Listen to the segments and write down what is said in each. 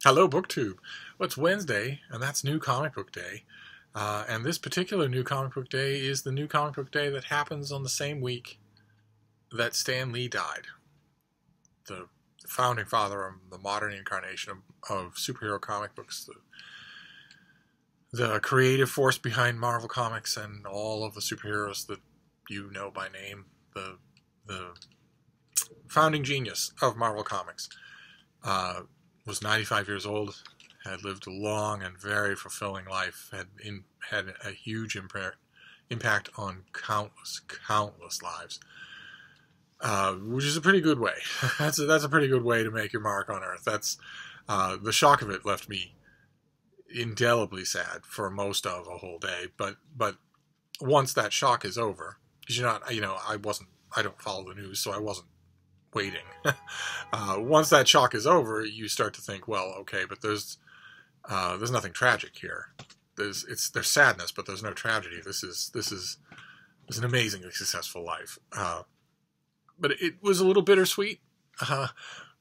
Hello, BookTube. Well, it's Wednesday, and that's New Comic Book Day. And this particular New Comic Book Day is the New Comic Book Day that happens on the same week that Stan Lee died, the founding father of the modern incarnation of superhero comic books, the creative force behind Marvel Comics and all of the superheroes that you know by name, the founding genius of Marvel Comics. Was 95 years old, had lived a long and very fulfilling life, had a huge impact on countless lives, which is a pretty good way. that's a pretty good way to make your mark on Earth. That's the shock of it left me indelibly sad for most of a whole day. But once that shock is over, because I don't follow the news, so I wasn't waiting. Once that shock is over, you start to think, well, okay, but there's nothing tragic here. There's sadness, but there's no tragedy. This is an amazingly successful life. But it was a little bittersweet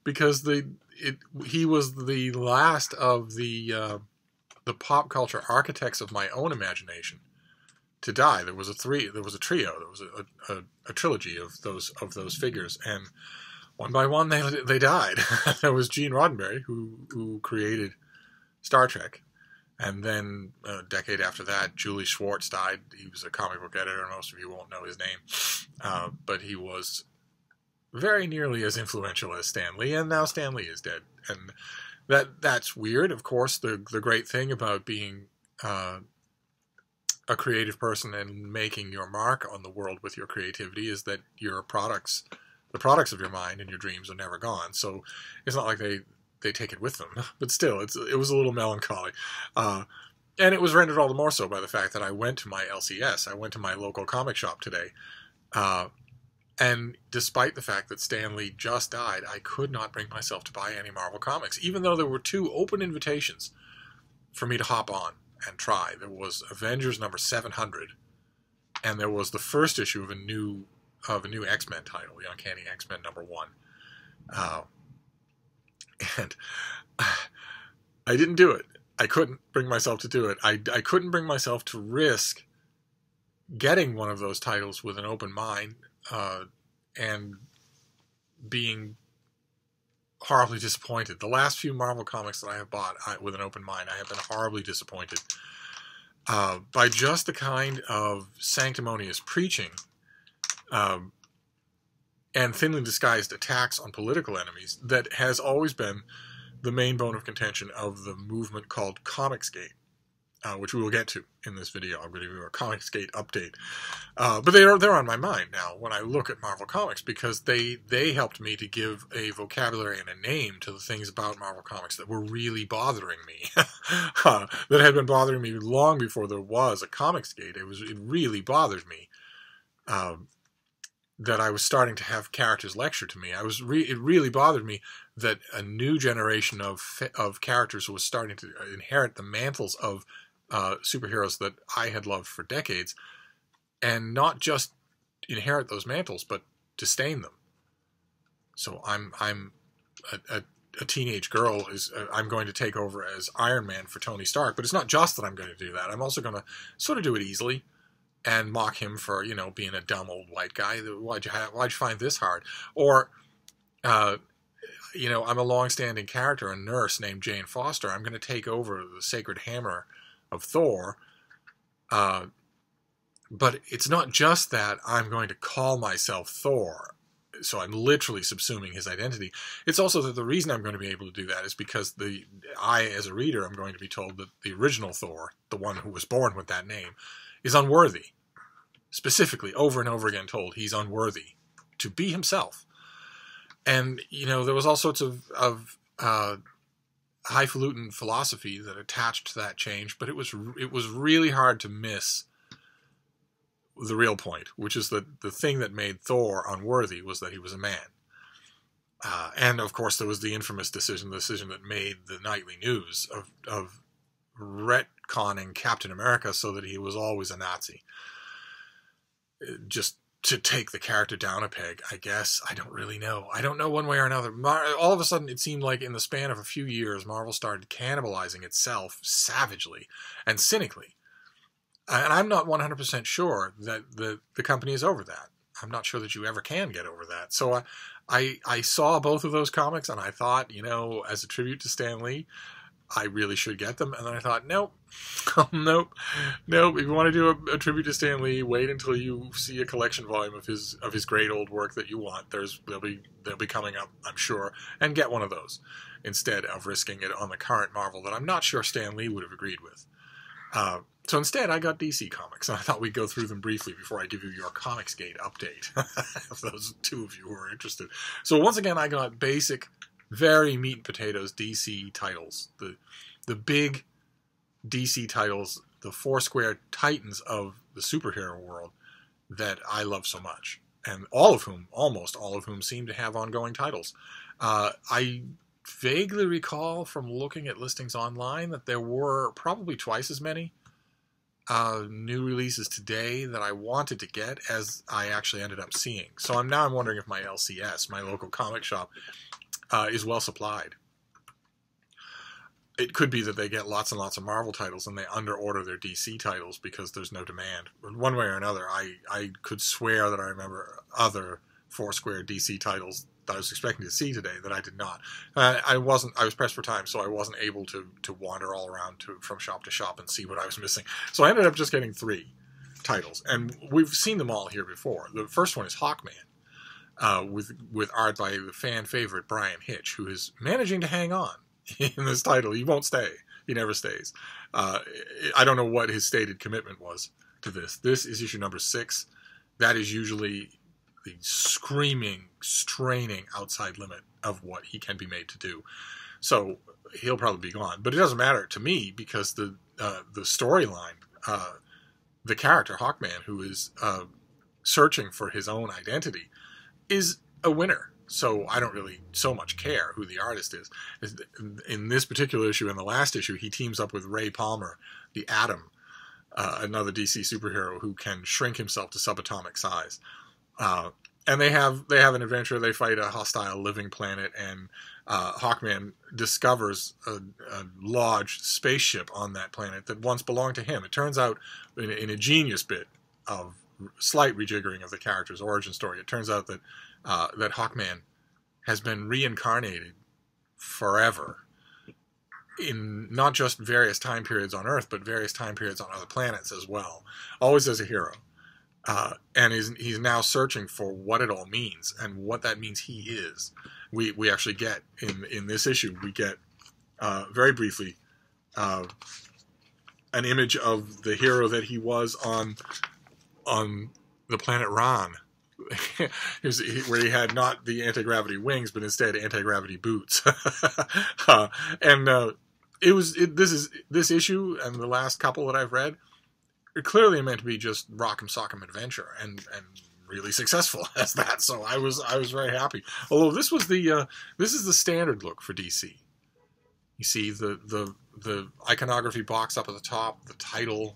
because he was the last of the pop culture architects of my own imagination to die. There was a trio. There was a trilogy of those figures, and one by one they died. There was Gene Roddenberry, who created Star Trek, and then a decade after that, Julie Schwartz died. He was a comic book editor. Most of you won't know his name, but he was very nearly as influential as Stan Lee, and now Stan Lee is dead, and that's weird. Of course, the great thing about being a creative person and making your mark on the world with your creativity is that the products of your mind and your dreams are never gone. So it's not like they take it with them, but still, it was a little melancholy. And it was rendered all the more so by the fact that I went to my LCS. I went to my local comic shop today. And despite the fact that Stan Lee just died, I could not bring myself to buy any Marvel Comics, even though there were 2 open invitations for me to hop on and try. There was Avengers number 700, and there was the first issue of a new X-Men title, the Uncanny X-Men number 1. And I didn't do it. I couldn't bring myself to do it. I couldn't bring myself to risk getting one of those titles with an open mind and being horribly disappointed. The last few Marvel comics that I have bought with an open mind, I have been horribly disappointed by just the kind of sanctimonious preaching and thinly disguised attacks on political enemies that has always been the main bone of contention of the movement called Comicsgate, which we will get to in this video. I'm going to give you a Comicsgate update. But they're on my mind now when I look at Marvel Comics, because they helped me to give a vocabulary and a name to the things about Marvel Comics that were really bothering me, that had been bothering me long before there was a Comicsgate. It really bothered me that I was starting to have characters lecture to me. It really bothered me that a new generation of characters was starting to inherit the mantles of superheroes that I had loved for decades, and not just inherit those mantles, but disdain them. So I'm a teenage girl I'm going to take over as Iron Man for Tony Stark, but it's not just that I'm going to do that. I'm also going to sort of do it easily and mock him for being a dumb old white guy. Why'd you find this hard? Or I'm a long-standing character, a nurse named Jane Foster. I'm going to take over the sacred hammer of Thor. But it's not just that I'm going to call myself Thor, so I'm literally subsuming his identity. It's also that the reason I'm going to be able to do that is because I, as a reader, am going to be told that the original Thor, the one who was born with that name, is unworthy. Specifically, over and over again told he's unworthy to be himself. And, there was all sorts of highfalutin philosophy that attached to that change, but it was really hard to miss the real point, which is that the thing that made Thor unworthy was that he was a man. And, of course, there was the infamous decision that made the nightly news of retconning Captain America so that he was always a Nazi. Just to take the character down a peg, I guess. I don't really know. I don't know one way or another. All of a sudden, it seemed like in the span of a few years, Marvel started cannibalizing itself savagely and cynically. And I'm not 100% sure that the company is over that. I'm not sure that you ever can get over that. So I saw both of those comics, and I thought, as a tribute to Stan Lee, I really should get them. And then I thought, nope. Nope. If you want to do a tribute to Stan Lee, wait until you see a collection volume of his great old work that you want. They'll be coming up, I'm sure, and get one of those instead of risking it on the current Marvel that I'm not sure Stan Lee would have agreed with. So instead, I got DC Comics, and I thought we'd go through them briefly before I give you your Comicsgate update. Those two of you who are interested. So once again, I got basic, very meat and potatoes DC titles. The big DC titles, the Foursquare titans of the superhero world that I love so much. And almost all of whom seem to have ongoing titles. I vaguely recall from looking at listings online that there were probably twice as many new releases today that I wanted to get as I actually ended up seeing. So I'm wondering if my LCS, my local comic shop, is well supplied. It could be that they get lots and lots of Marvel titles and they underorder their DC titles because there's no demand. One way or another, I could swear that I remember other Foursquare DC titles that I was expecting to see today that I did not. I was pressed for time, so I wasn't able to wander all around from shop to shop and see what I was missing. So I ended up just getting 3 titles, and we've seen them all here before. The first one is Hawkman, with art by the fan favorite Brian Hitch, who is managing to hang on in this title. He won't stay. He never stays. I don't know what his stated commitment was to this. This is issue number 6. That is usually the screaming, straining outside limit of what he can be made to do. So he'll probably be gone. But it doesn't matter to me because the storyline, the character, Hawkman, who is searching for his own identity, is a winner. So I don't really so much care who the artist is. In this particular issue, in the last issue, he teams up with Ray Palmer, the Atom, another DC superhero who can shrink himself to subatomic size. And they have an adventure. They fight a hostile living planet, and Hawkman discovers a large spaceship on that planet that once belonged to him. It turns out, in a genius bit of slight rejiggering of the character's origin story, it turns out that that Hawkman has been reincarnated forever in not just various time periods on Earth, but various time periods on other planets as well, always as a hero. And he's now searching for what it all means and what that means he is. We actually get, in this issue, we get, very briefly, an image of the hero that he was on the planet Ron, where he had not the anti-gravity wings, but instead anti-gravity boots. This issue and the last couple that I've read are clearly meant to be just rock'em sock'em adventure, and really successful as that. So I was very happy. Although this is the standard look for DC. You see the iconography box up at the top, the title,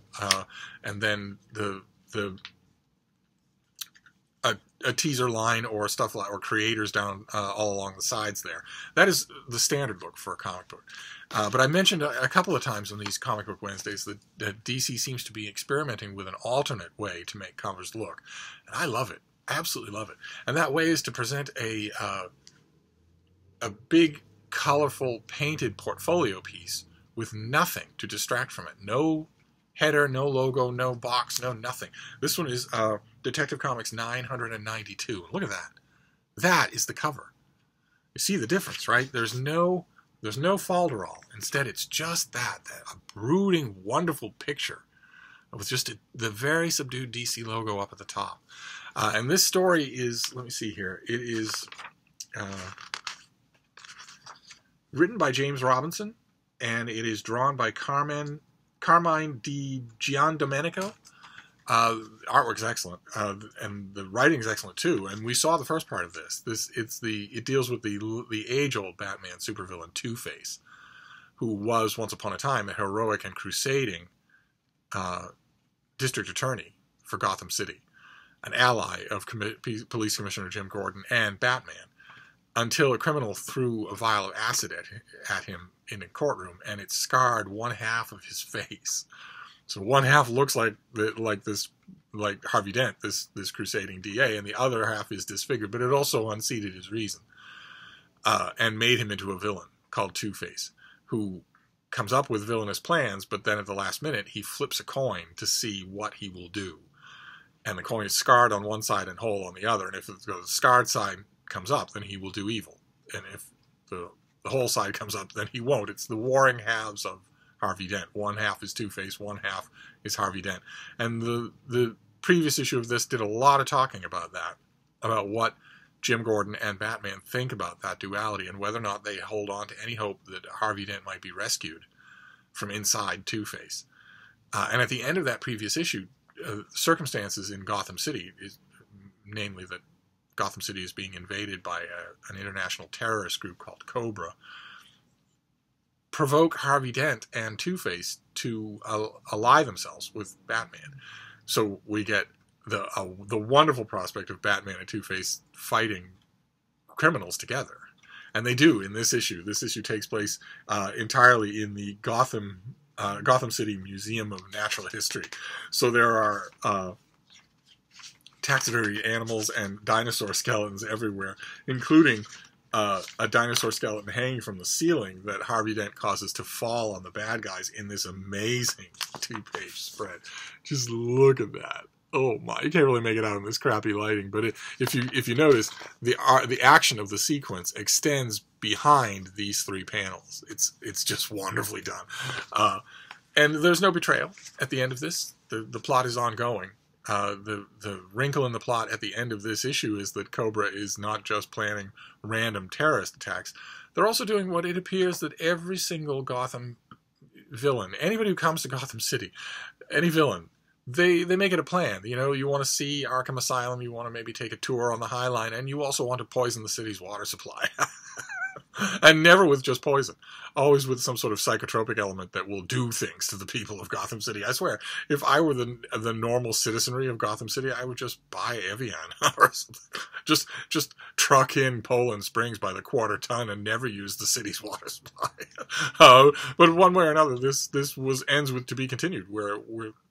and then a teaser line or stuff like, or creators down all along the sides there. That is the standard look for a comic book. But I mentioned a couple of times on these Comic Book Wednesdays that DC seems to be experimenting with an alternate way to make covers look. And I love it. Absolutely love it. And that way is to present a big, colorful, painted portfolio piece with nothing to distract from it. No header, no logo, no box, no nothing. This one is Detective Comics 992. Look at that. That is the cover. You see the difference, right? There's no folderol. Instead, it's just a brooding, wonderful picture with just the very subdued DC logo up at the top. And this story is, let me see here, it is written by James Robinson, and it is drawn by Carmine Di Giandomenico. Artwork's excellent, and the writing's excellent too. And we saw the first part of this. It deals with the age-old Batman supervillain Two-Face, who was once upon a time a heroic and crusading district attorney for Gotham City. an ally of Police Commissioner Jim Gordon and Batman, until a criminal threw a vial of acid at him in a courtroom, and it scarred one half of his face. So one half looks like Harvey Dent, this crusading DA, and the other half is disfigured, but it also unseated his reason, and made him into a villain called Two-Face, who comes up with villainous plans, but then at the last minute he flips a coin to see what he will do. And the coin is scarred on one side and whole on the other, and if the scarred side comes up, then he will do evil. And if the whole side comes up, then he won't. It's the warring halves of Harvey Dent. One half is Two-Face, one half is Harvey Dent. And the previous issue of this did a lot of talking about that, about what Jim Gordon and Batman think about that duality, and whether or not they hold on to any hope that Harvey Dent might be rescued from inside Two-Face. And at the end of that previous issue, circumstances in Gotham City, namely that Gotham City is being invaded by an international terrorist group called Cobra, provoke Harvey Dent and Two-Face to ally themselves with Batman. So we get the wonderful prospect of Batman and Two-Face fighting criminals together. And they do in this issue. This issue takes place entirely in the Gotham City Museum of Natural History. So there are taxidermy animals and dinosaur skeletons everywhere, including a dinosaur skeleton hanging from the ceiling that Harvey Dent causes to fall on the bad guys in this amazing 2-page spread. Just look at that. Oh my, you can't really make it out in this crappy lighting, but if you notice, the action of the sequence extends behind these 3 panels. It's just wonderfully done. And there's no betrayal at the end of this. The plot is ongoing. The wrinkle in the plot at the end of this issue is that Cobra is not just planning random terrorist attacks. They're also doing what it appears that every single Gotham villain, anybody who comes to Gotham City, any villain, they make it a plan. You know, you want to see Arkham Asylum, you want to maybe take a tour on the High Line, and you also want to poison the city's water supply. And never with just poison. Always with some sort of psychotropic element that will do things to the people of Gotham City. I swear, if I were the normal citizenry of Gotham City, I would just buy Evian or something. Just truck in Poland Springs by the quarter ton and never use the city's water supply. But one way or another, this ends with to be continued, where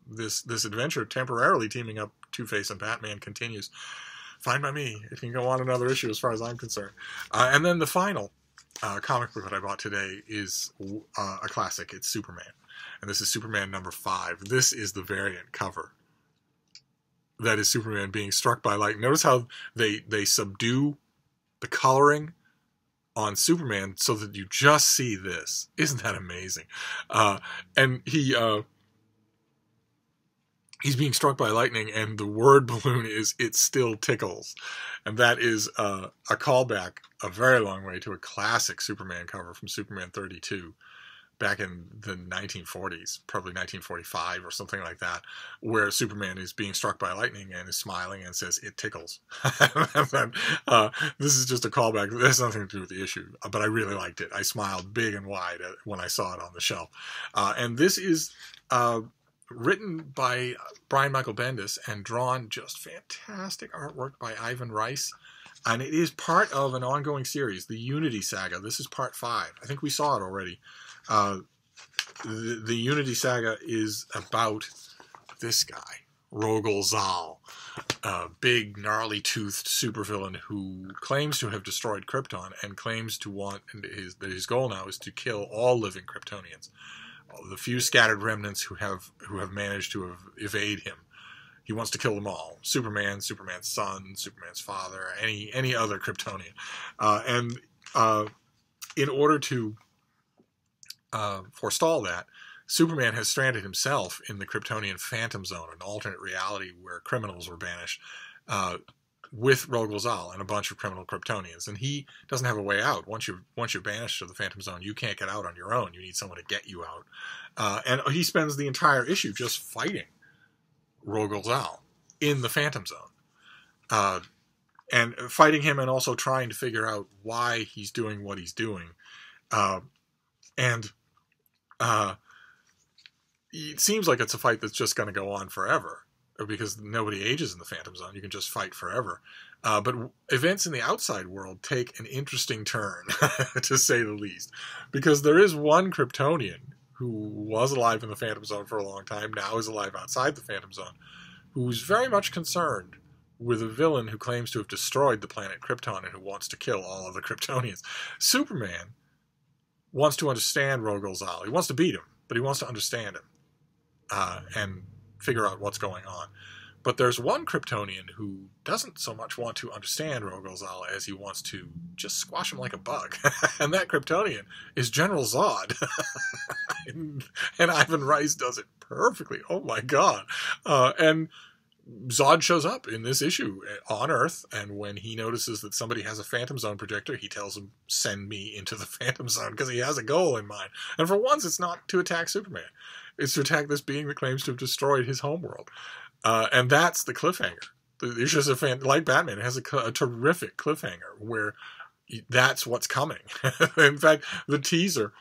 this adventure temporarily teaming up Two-Face and Batman continues. Fine by me. It can go on another issue as far as I'm concerned. And then the final comic book that I bought today is a classic. It's Superman. And this is Superman number 5. This is the variant cover. That is Superman being struck by lightning. Notice how they subdue the coloring on Superman so that you just see this. Isn't that amazing? And he's being struck by lightning, and the word balloon is, "It still tickles." And that is a callback a very long way to a classic Superman cover from Superman 32 back in the 1940s, probably 1945 or something like that, where Superman is being struck by lightning and is smiling and says, "It tickles." And then, this is just a callback. It has nothing to do with the issue, but I really liked it. I smiled big and wide when I saw it on the shelf. And this is written by Brian Michael Bendis and drawn just fantastic artwork by Ivan Rice. And it is part of an ongoing series, the Unity Saga. This is part 5. I think we saw it already. The Unity Saga is about this guy, Rogol Zahl, a big, gnarly-toothed supervillain who claims to have destroyed Krypton and claims to that his goal now is to kill all living Kryptonians. The few scattered remnants who have managed to evade him. He wants to kill them all. Superman, Superman's son, Superman's father, any other Kryptonian. And in order to forestall that, Superman has stranded himself in the Kryptonian Phantom Zone, an alternate reality where criminals were banished, with Rogol Zahl and a bunch of criminal Kryptonians. And he doesn't have a way out. Once you're banished to the Phantom Zone, you can't get out on your own. You need someone to get you out. And he spends the entire issue just fighting Rogol Zahl in the Phantom Zone. And fighting him and also trying to figure out why he's doing what he's doing. It seems like it's a fight that's just going to go on forever. because nobody ages in the Phantom Zone. You can just fight forever. But events in the outside world take an interesting turn, to say the least, because there is one Kryptonian who was alive in the Phantom Zone for a long time, now is alive outside the Phantom Zone, who's very much concerned with a villain who claims to have destroyed the planet Krypton and who wants to kill all of the Kryptonians. Superman wants to understand Rogol Zahl. He wants to beat him, but he wants to understand him and figure out what's going on. But there's one Kryptonian who doesn't so much want to understand Rogol Zahl as he wants to just squash him like a bug. And that Kryptonian is General Zod. and Ivan Rice does it perfectly. Oh my God. And Zod shows up in this issue on Earth, and when he notices that somebody has a Phantom Zone projector, he tells him, send me into the Phantom Zone, because he has a goal in mind. And for once, it's not to attack Superman. It's to attack this being that claims to have destroyed his homeworld. And that's the cliffhanger. The issues of like Batman, it has a terrific cliffhanger where that's what's coming. In fact, the teaser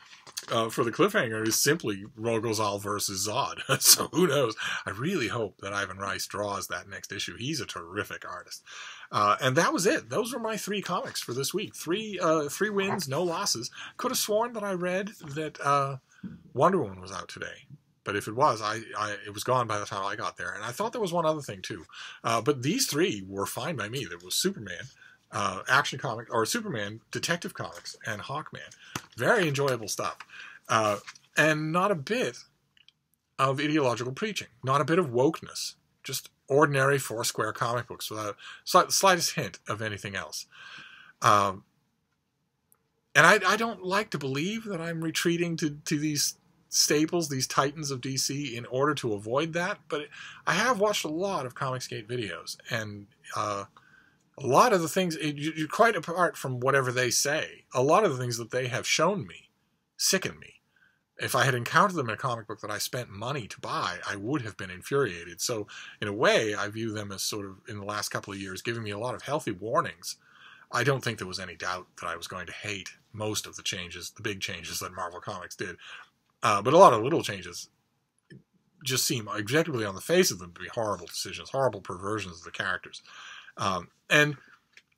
for the cliffhanger is simply Rogol Zahl versus Zod. So who knows? I really hope that Ivan Rice draws that next issue. He's a terrific artist. And that was it. Those were my 3 comics for this week. 3 wins, no losses. Could have sworn that I read that Wonder Woman was out today. But if it was, it was gone by the time I got there. And I thought there was one other thing, too. But these 3 were fine by me. There was Superman, Action Comics, or Superman, Detective Comics, and Hawkman. Very enjoyable stuff. And not a bit of ideological preaching. Not a bit of wokeness. Just ordinary Foursquare comic books without the slightest hint of anything else. And I don't like to believe that I'm retreating to these staples, these titans of DC, in order to avoid that, but I have watched a lot of Comicsgate videos, and a lot of the things, quite apart from whatever they say, a lot of the things that they have shown me sicken me. If I had encountered them in a comic book that I spent money to buy, I would have been infuriated. So, in a way, I view them as sort of, in the last couple of years, giving me a lot of healthy warnings. I don't think there was any doubt that I was going to hate most of the changes, the big changes that Marvel Comics did. But a lot of little changes just seem, objectively on the face of them, to be horrible decisions, horrible perversions of the characters. And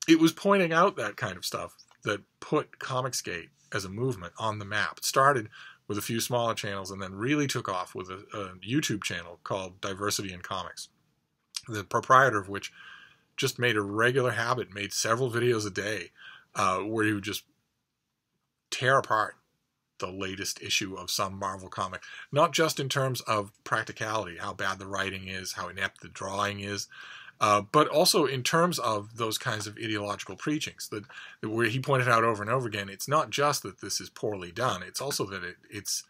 it was pointing out that kind of stuff that put Comicsgate as a movement on the map. It started with a few smaller channels and then really took off with a YouTube channel called Diversity in Comics, the proprietor of which just made a regular habit, made several videos a day, where he would just tear apart the latest issue of some Marvel comic, not just in terms of practicality, how bad the writing is, how inept the drawing is, but also in terms of those kinds of ideological preachings that where he pointed out over and over again. It's not just that this is poorly done; it's also that it's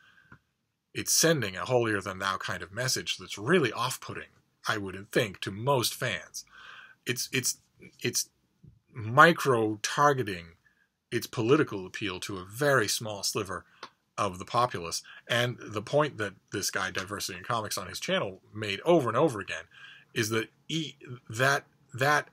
sending a holier than thou kind of message that's really off-putting, I would think, to most fans. It's micro-targeting its political appeal to a very small sliver of the populace. And the point that this guy, Diversity in Comics, on his channel made over and over again is that that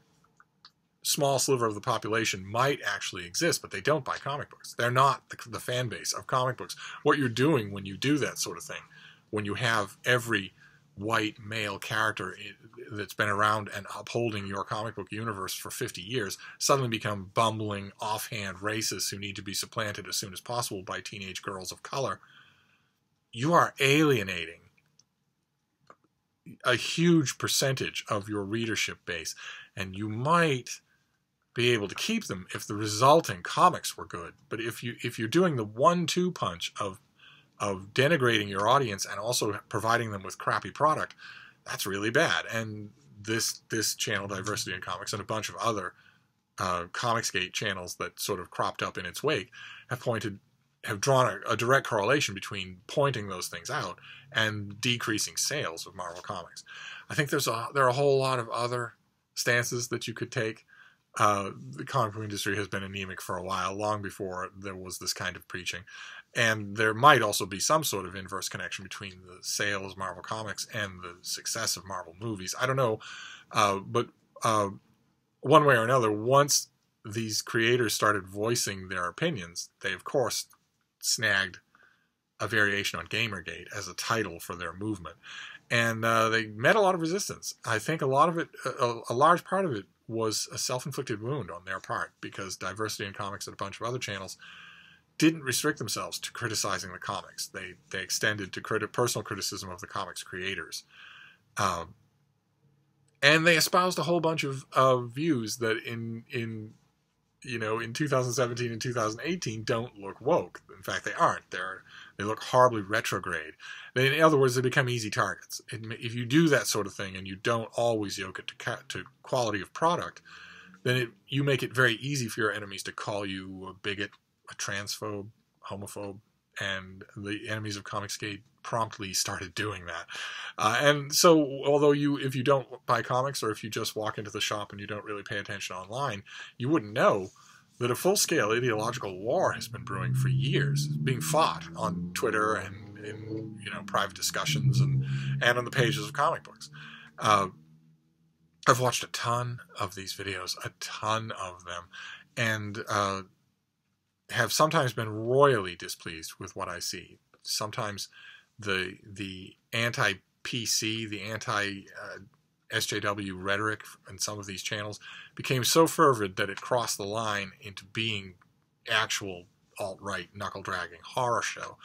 small sliver of the population might actually exist, but they don't buy comic books. They're not the fan base of comic books. What you're doing when you do that sort of thing, when you have every white male character that's been around and upholding your comic book universe for 50 years suddenly become bumbling, offhand racists who need to be supplanted as soon as possible by teenage girls of color, you are alienating a huge percentage of your readership base, and you might be able to keep them if the resulting comics were good. But if you're doing the 1-2 punch of denigrating your audience and also providing them with crappy product, that's really bad. And this channel, Diversity in Comics, and a bunch of other Comicsgate channels that sort of cropped up in its wake have drawn a direct correlation between pointing those things out and decreasing sales of Marvel Comics. I think there are a whole lot of other stances that you could take. The comic book industry has been anemic for a while, long before there was this kind of preaching. And there might also be some sort of inverse connection between the sales of Marvel Comics and the success of Marvel movies. I don't know. But one way or another, once these creators started voicing their opinions, they, of course, snagged a variation on Gamergate as a title for their movement. And they met a lot of resistance. I think a lot of it, a large part of it, was a self-inflicted wound on their part, because Diversity in Comics and a bunch of other channels didn't restrict themselves to criticizing the comics. They extended to personal criticism of the comics creators. And they espoused a whole bunch of views that in 2017 and 2018 don't look woke. In fact, they aren't. They look horribly retrograde. In other words, they become easy targets. If you do that sort of thing and you don't always yoke it to quality of product, then you make it very easy for your enemies to call you a bigot, a transphobe, homophobe, and the enemies of Comicsgate promptly started doing that. And so, although if you don't buy comics, or if you just walk into the shop and you don't really pay attention online, you wouldn't know that a full-scale ideological war has been brewing for years, being fought on Twitter and in private discussions and on the pages of comic books. I've watched a ton of these videos, a ton of them, and have sometimes been royally displeased with what I see. Sometimes the anti-PC, the anti-SJW rhetoric in some of these channels became so fervid that it crossed the line into being actual alt-right knuckle-dragging horror show.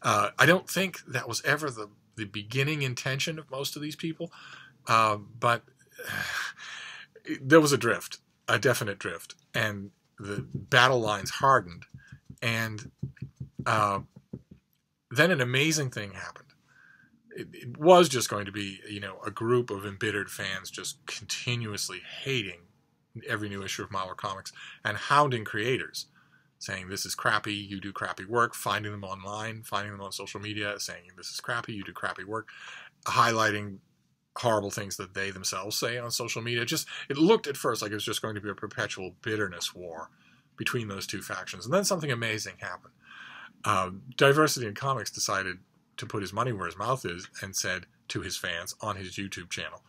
I don't think that was ever the beginning intention of most of these people, but there was a drift, a definite drift, and the battle lines hardened, and then an amazing thing happened. It was just going to be, a group of embittered fans just continuously hating every new issue of Marvel Comics and hounding creators, saying this is crappy, you do crappy work, finding them online, finding them on social media, saying this is crappy, you do crappy work, highlighting horrible things that they themselves say on social media. It looked at first like it was just going to be a perpetual bitterness war between those two factions. And then something amazing happened. Diversity in Comics decided to put his money where his mouth is and said to his fans on his YouTube channel,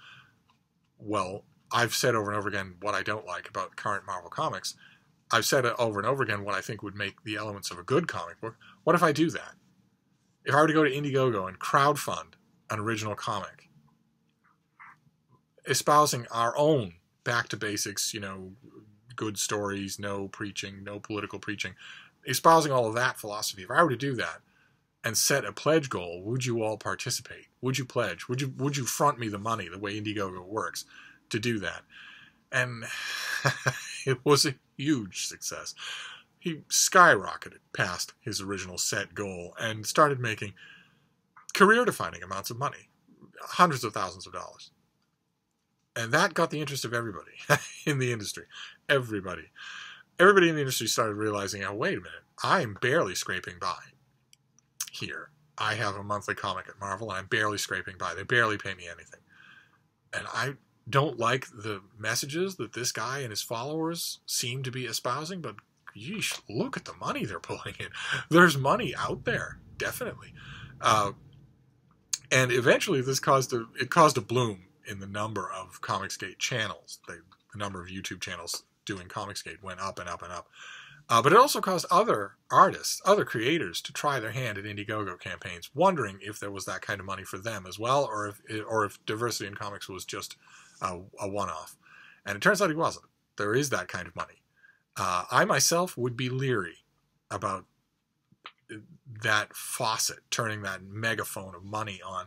well, I've said over and over again what I don't like about current Marvel Comics. I've said over and over again what I think would make the elements of a good comic book. What if I do that? If I were to go to Indiegogo and crowdfund an original comic, espousing our own back to basics, good stories, no preaching, no political preaching, espousing all of that philosophy, if I were to do that and set a pledge goal, would you all participate? Would you pledge? Would you front me the money the way Indiegogo works to do that? And it was a huge success. He skyrocketed past his original set goal and started making career-defining amounts of money, hundreds of thousands of dollars. And that got the interest of everybody in the industry. Everybody in the industry started realizing, oh, wait a minute, I'm barely scraping by here. I have a monthly comic at Marvel, and I'm barely scraping by. They barely pay me anything. And I don't like the messages that this guy and his followers seem to be espousing, but yeesh, look at the money they're pulling in. There's money out there, definitely. And eventually this caused a bloom in the number of Comicsgate channels. The number of YouTube channels doing Comicsgate went up and up and up. But it also caused other artists, other creators, to try their hand at Indiegogo campaigns, wondering if there was that kind of money for them as well, or if Diversity in Comics was just a one-off. And it turns out it wasn't. There is that kind of money. I myself would be leery about that faucet, turning that megaphone of money on.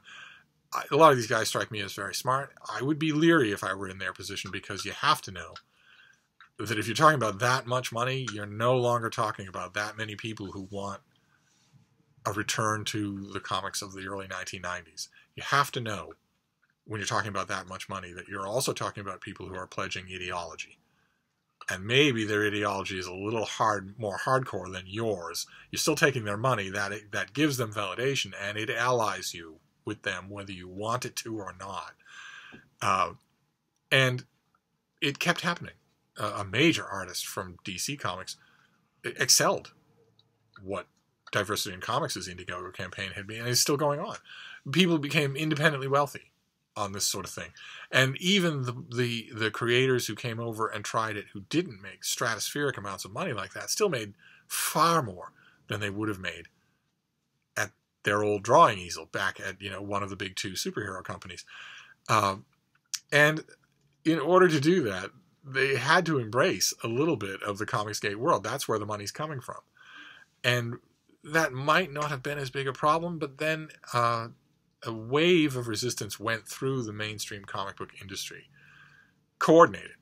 A lot of these guys strike me as very smart. I would be leery if I were in their position, because you have to know that if you're talking about that much money, you're no longer talking about that many people who want a return to the comics of the early 1990s. You have to know, when you're talking about that much money, that you're also talking about people who are pledging ideology. And maybe their ideology is a little more hardcore than yours. You're still taking their money. That gives them validation, and it allies you with them, whether you want it to or not. And it kept happening. A major artist from DC Comics excelled what Diversity in Comics' Indiegogo campaign had been, and it's still going on. People became independently wealthy on this sort of thing. And even the creators who came over and tried it, who didn't make stratospheric amounts of money like that, still made far more than they would have made at their old drawing easel back at, one of the big two superhero companies. And in order to do that, they had to embrace a little bit of the Comicsgate world. That's where the money's coming from. And that might not have been as big a problem, but then a wave of resistance went through the mainstream comic book industry. Coordinated,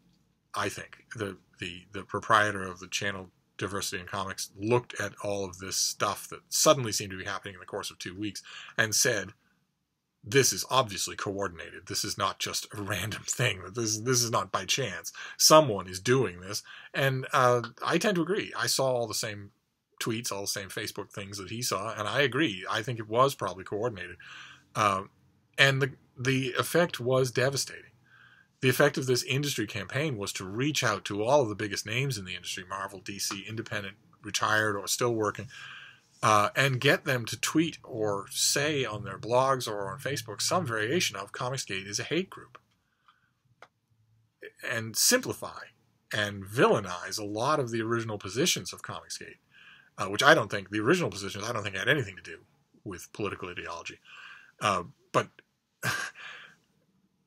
I think. The proprietor of the channel Diversity in Comics looked at all of this stuff that suddenly seemed to be happening in the course of 2 weeks and said, this is obviously coordinated. This is not just a random thing. This is not by chance. Someone is doing this. And I tend to agree. I saw all the same tweets, all the same Facebook things that he saw, and I agree. I think it was probably coordinated. And the effect was devastating. The effect of this industry campaign was to reach out to all of the biggest names in the industry, Marvel, DC, independent, retired, or still working, and get them to tweet or say on their blogs or on Facebook some variation of Comicsgate is a hate group. And simplify and villainize a lot of the original positions of Comicsgate, which I don't think, the original positions, I don't think had anything to do with political ideology. But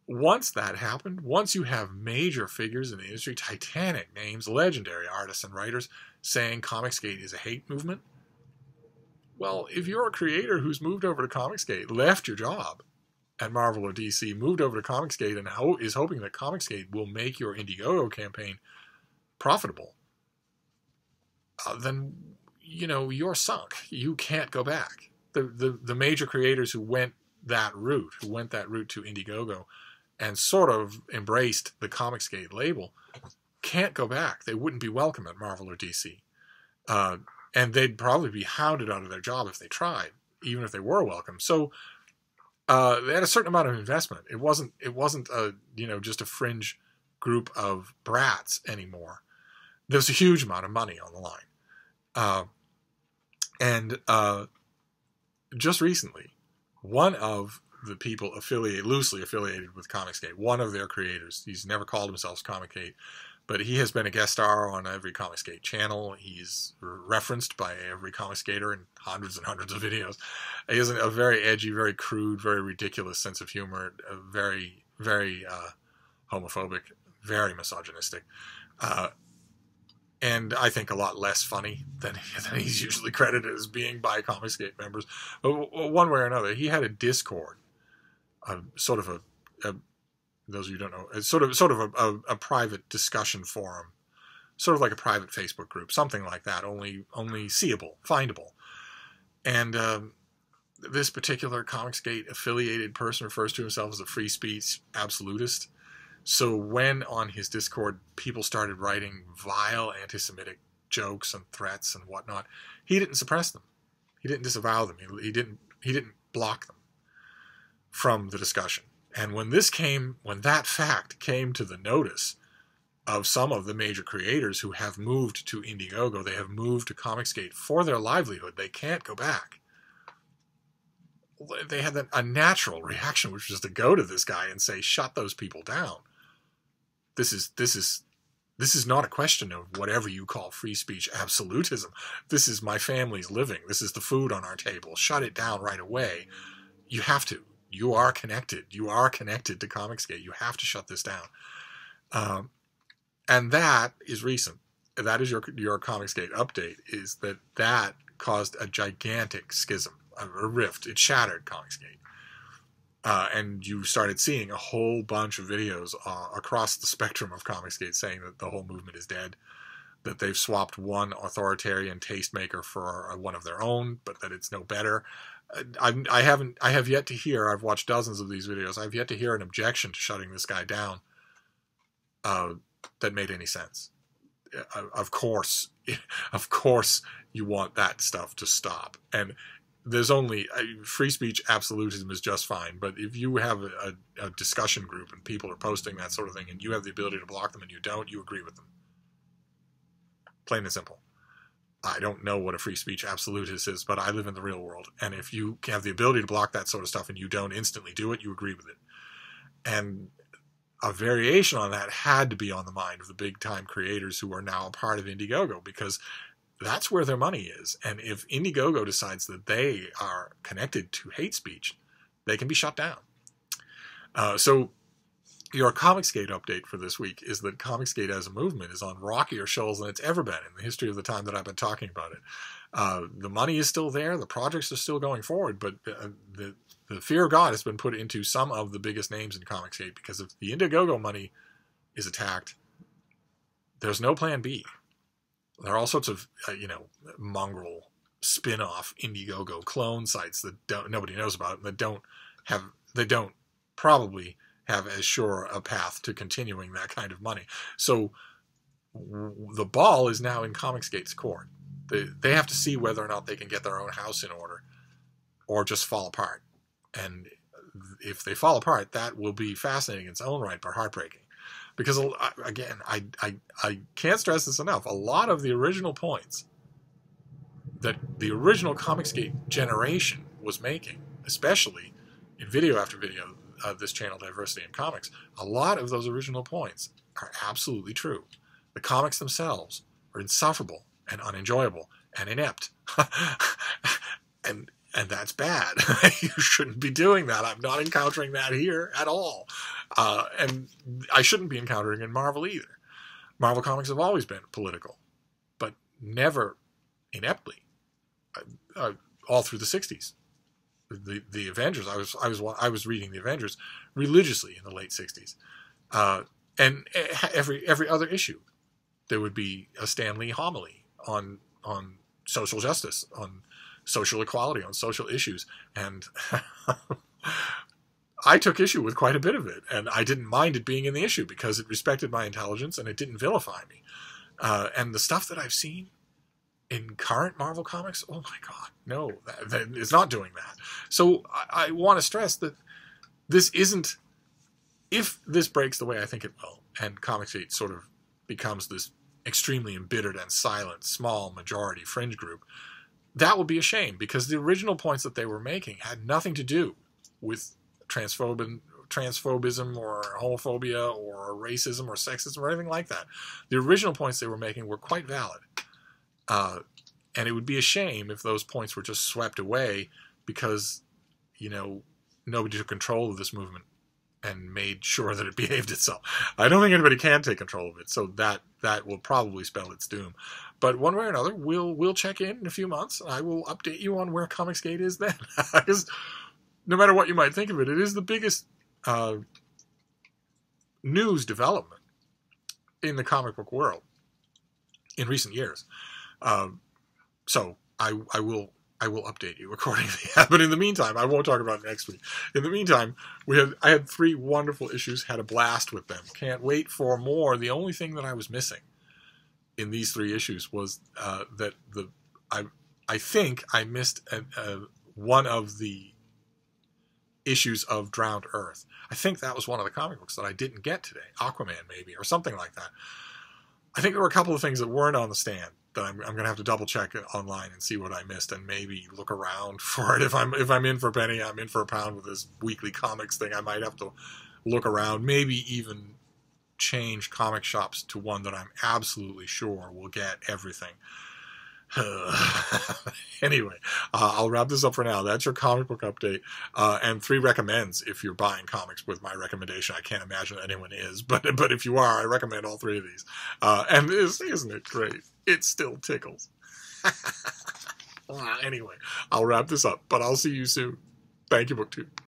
once that happened, once you have major figures in the industry, titanic names, legendary artists and writers saying Comicsgate is a hate movement, well, if you're a creator who's moved over to Comicsgate, left your job at Marvel or DC, moved over to Comicsgate, and is hoping that Comicsgate will make your Indiegogo campaign profitable, then, you're sunk. You can't go back. The major creators who went that route to Indiegogo and sort of embraced the Comicsgate label can't go back. They wouldn't be welcome at Marvel or DC. And they'd probably be hounded out of their job if they tried, even if they were welcome. So they had a certain amount of investment. It wasn't just a fringe group of brats anymore. There was a huge amount of money on the line. And just recently, one of the people loosely affiliated with Comicsgate, one of their creators, he's never called himself Comicsgate, but he has been a guest star on every Comicsgate channel. He's referenced by every Comicsgater in hundreds and hundreds of videos. He has a very edgy, very crude, very ridiculous sense of humor, very, very homophobic, very misogynistic, and I think a lot less funny than he's usually credited as being by Comicsgate members. But one way or another, he had a Discord, sort of those of you who don't know, it's sort of a private discussion forum, sort of like a private Facebook group, something like that, only seeable, findable. And this particular Comicsgate affiliated person refers to himself as a free speech absolutist. So when on his Discord people started writing vile anti-Semitic jokes and threats and whatnot, he didn't suppress them. He didn't disavow them. He didn't block them from the discussion. And when that fact came to the notice of some of the major creators who have moved to Indiegogo, they have moved to Comicsgate for their livelihood, they can't go back. They had a natural reaction, which was to go to this guy and say, shut those people down. This is not a question of whatever you call free speech absolutism. This is my family's living. This is the food on our table. Shut it down right away. You have to. You are connected. You are connected to Comicsgate. You have to shut this down. And that is recent. That is your Comicsgate update, is that caused a gigantic schism, a rift. It shattered Comicsgate. And you started seeing a whole bunch of videos across the spectrum of Comicsgate saying that the whole movement is dead, that they've swapped one authoritarian tastemaker for one of their own, but that it's no better. I have yet to hear, I've watched dozens of these videos, I've yet to hear an objection to shutting this guy down that made any sense. Of course you want that stuff to stop. And there's only free speech absolutism is just fine, but if you have a discussion group and people are posting that sort of thing and you have the ability to block them and you don't, you agree with them. Plain and simple. I don't know what a free speech absolutist is, but I live in the real world. And if you have the ability to block that sort of stuff and you don't instantly do it, you agree with it. And a variation on that had to be on the mind of the big-time creators who are now a part of Indiegogo, because that's where their money is. And if Indiegogo decides that they are connected to hate speech, they can be shut down. So your Comicsgate update for this week is that Comicsgate as a movement is on rockier shoals than it's ever been in the history of the time that I've been talking about it. The money is still there. The projects are still going forward, but the fear of God has been put into some of the biggest names in Comicsgate, because if the Indiegogo money is attacked, there's no plan B. There are all sorts of, mongrel spin-off Indiegogo clone sites that nobody knows about, and that don't probably have as sure a path to continuing that kind of money. So the ball is now in Comicsgate's court. They have to see whether or not they can get their own house in order, or just fall apart. And if they fall apart, that will be fascinating in its own right, but heartbreaking. Because, again, I can't stress this enough. A lot of the original points that the original Comicsgate generation was making, especially in video after video of this channel, Diversity in Comics, a lot of those original points are absolutely true. The comics themselves are insufferable and unenjoyable and inept. And that's bad. You shouldn't be doing that. I'm not encountering that here at all. And I shouldn't be encountering it in Marvel either. Marvel Comics have always been political, but never ineptly. All through the 60s. The Avengers, I was reading the Avengers religiously in the late 60s. And every other issue, there would be a Stan Lee homily on social justice, on social equality, on social issues. And I took issue with quite a bit of it, and I didn't mind it being in the issue because it respected my intelligence and it didn't vilify me. And the stuff that I've seen in current Marvel Comics, oh my God, no, that is not doing that. So I want to stress that this isn't, if this breaks the way I think it will, and Comicsgate sort of becomes this extremely embittered and silent, small majority fringe group, that would be a shame, because the original points that they were making had nothing to do with transphobism or homophobia or racism or sexism or anything like that. The original points they were making were quite valid. And it would be a shame if those points were just swept away because, nobody took control of this movement and made sure that it behaved itself. I don't think anybody can take control of it, so that will probably spell its doom. But one way or another, we'll check in a few months, and I will update you on where Comicsgate is then. Because no matter what you might think of it, it is the biggest news development in the comic book world in recent years. So I will update you accordingly. But in the meantime, I won't talk about it next week. In the meantime, I had 3 wonderful issues, had a blast with them. Can't wait for more. The only thing that I was missing in these 3 issues was that I think I missed one of the issues of Drowned Earth. I think that was one of the comic books that I didn't get today. Aquaman, maybe, or something like that. I think there were a couple of things that weren't on the stand that I'm going to have to double check online and see what I missed, and maybe look around for it. If I'm in for a penny, I'm in for a pound with this weekly comics thing. I might have to look around, maybe even change comic shops to one that I'm absolutely sure will get everything. Anyway, I'll wrap this up for now. That's your comic book update, and 3 recommends if you're buying comics with my recommendation. I can't imagine anyone is, but if you are, I recommend all 3 of these. And isn't it great? It still tickles. Anyway, I'll wrap this up, but I'll see you soon. Thank you, BookTube.